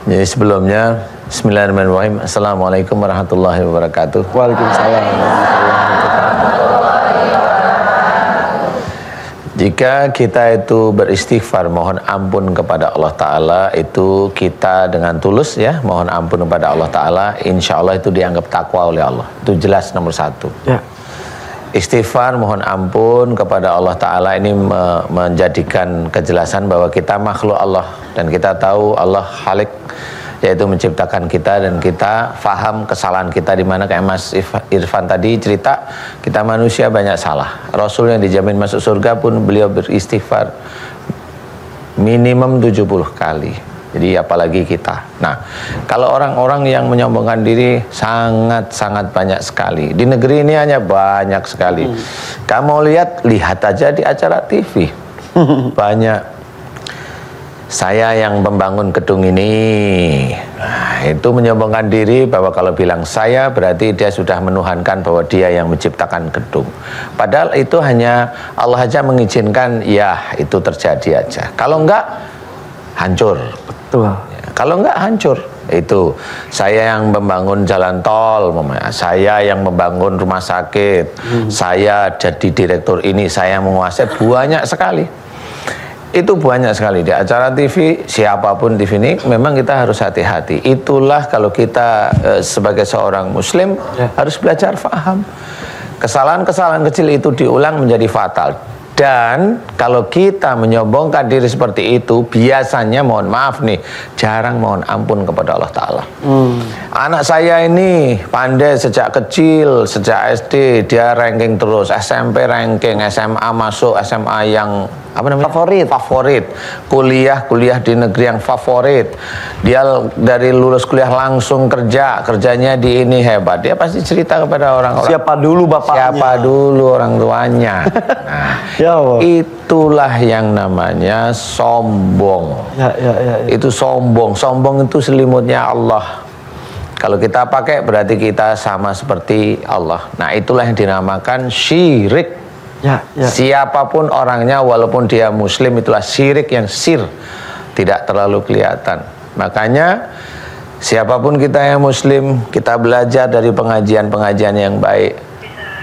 Jadi sebelumnya, Bismillahirrahmanirrahim. Assalamualaikum warahmatullahi wabarakatuh. Waalaikumsalam. Jika kita itu beristighfar, mohon ampun kepada Allah Ta'ala, itu kita dengan tulus ya, mohon ampun kepada Allah Ta'ala, insya Allah itu dianggap takwa oleh Allah. Itu jelas nomor satu. Ya. Istighfar, mohon ampun kepada Allah Ta'ala ini menjadikan kejelasan bahwa kita makhluk Allah. Dan kita tahu Allah Khalik, yaitu menciptakan kita, dan kita faham kesalahan kita di mana. Kayak Mas Irfan tadi cerita, kita manusia banyak salah. Rasul yang dijamin masuk surga pun beliau beristighfar minimum 70 kali. Jadi apalagi kita. Nah, kalau orang-orang yang menyombongkan diri sangat-sangat banyak sekali. Di negeri ini hanya banyak sekali. Kamu lihat aja di acara TV. Banyak. Saya yang membangun gedung ini, nah, itu menyombongkan diri bahwa kalau bilang saya berarti dia sudah menuhankan bahwa dia yang menciptakan gedung. Padahal itu hanya Allah aja mengizinkan, ya itu terjadi aja. Kalau enggak, hancur. Betul. Ya, kalau enggak hancur. Itu saya yang membangun jalan tol, saya yang membangun rumah sakit, saya jadi direktur ini, saya yang menguasai, banyak sekali. Itu banyak sekali di acara TV, siapapun TV ini, memang kita harus hati-hati. Itulah kalau kita sebagai seorang muslim harus belajar faham. Kesalahan-kesalahan kecil itu diulang menjadi fatal. Dan kalau kita menyombongkan diri seperti itu, biasanya mohon maaf nih, jarang mohon ampun kepada Allah Ta'ala. Anak saya ini pandai sejak kecil, sejak SD dia ranking terus, SMP ranking, SMA masuk, SMA yang apa namanya? Favorit. Kuliah di negeri yang favorit. Dia dari lulus kuliah langsung kerjanya di ini hebat. Dia pasti cerita kepada orang-orang. Siapa dulu bapaknya? Siapa dulu orang tuanya? Nah, ya Allah. Itulah yang namanya sombong. Ya. Itu sombong. Sombong itu selimutnya Allah. Kalau kita pakai berarti kita sama seperti Allah. Nah, itulah yang dinamakan syirik. Ya. Siapapun orangnya, walaupun dia muslim, itulah syirik yang tidak terlalu kelihatan. Makanya siapapun kita yang muslim, kita belajar dari pengajian-pengajian yang baik.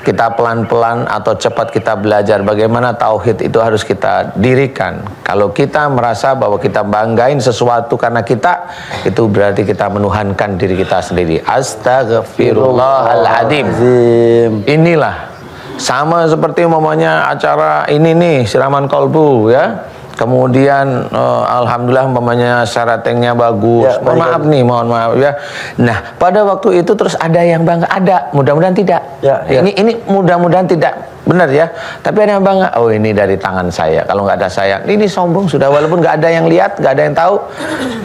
Kita pelan-pelan atau cepat kita belajar bagaimana tauhid itu harus kita dirikan. Kalau kita merasa bahwa kita banggain sesuatu karena kita, itu berarti kita menuhankan diri kita sendiri. Astaghfirullahaladzim. Inilah sama seperti umpamanya acara ini nih, siraman kolbu ya. Kemudian alhamdulillah umpamanya syaratingnya bagus. Mohon maaf ya. Nah, pada waktu itu terus ada yang bangga, ada, mudah-mudahan tidak. Ini mudah-mudahan tidak benar ya. Tapi ada yang bangga, oh ini dari tangan saya. Kalau nggak ada saya, ini sombong sudah, walaupun nggak ada yang lihat, nggak ada yang tahu.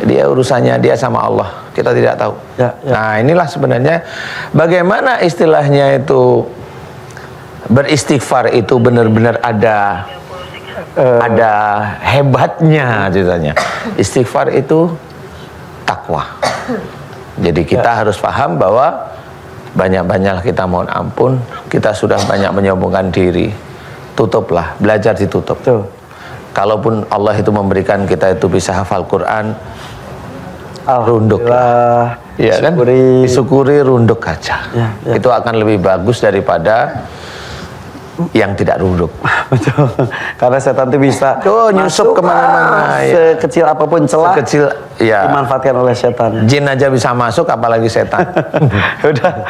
Dia urusannya dia sama Allah. Kita tidak tahu. Nah, inilah sebenarnya bagaimana istilahnya itu beristighfar itu benar-benar ada hebatnya ceritanya. Istighfar itu takwa. Jadi kita harus paham bahwa banyak-banyak kita mohon ampun, kita sudah banyak menyombongkan diri. Tutuplah, belajar ditutup. Kalaupun Allah itu memberikan kita itu bisa hafal Quran, runduklah. Ya kan? Disyukuri, runduk aja. Itu akan lebih bagus daripada yang tidak runduk. Betul. Karena setan itu bisa nyusup kemana-mana. Sekecil apapun celah, dimanfaatkan oleh setan. Jin aja bisa masuk, apalagi setan. Udah.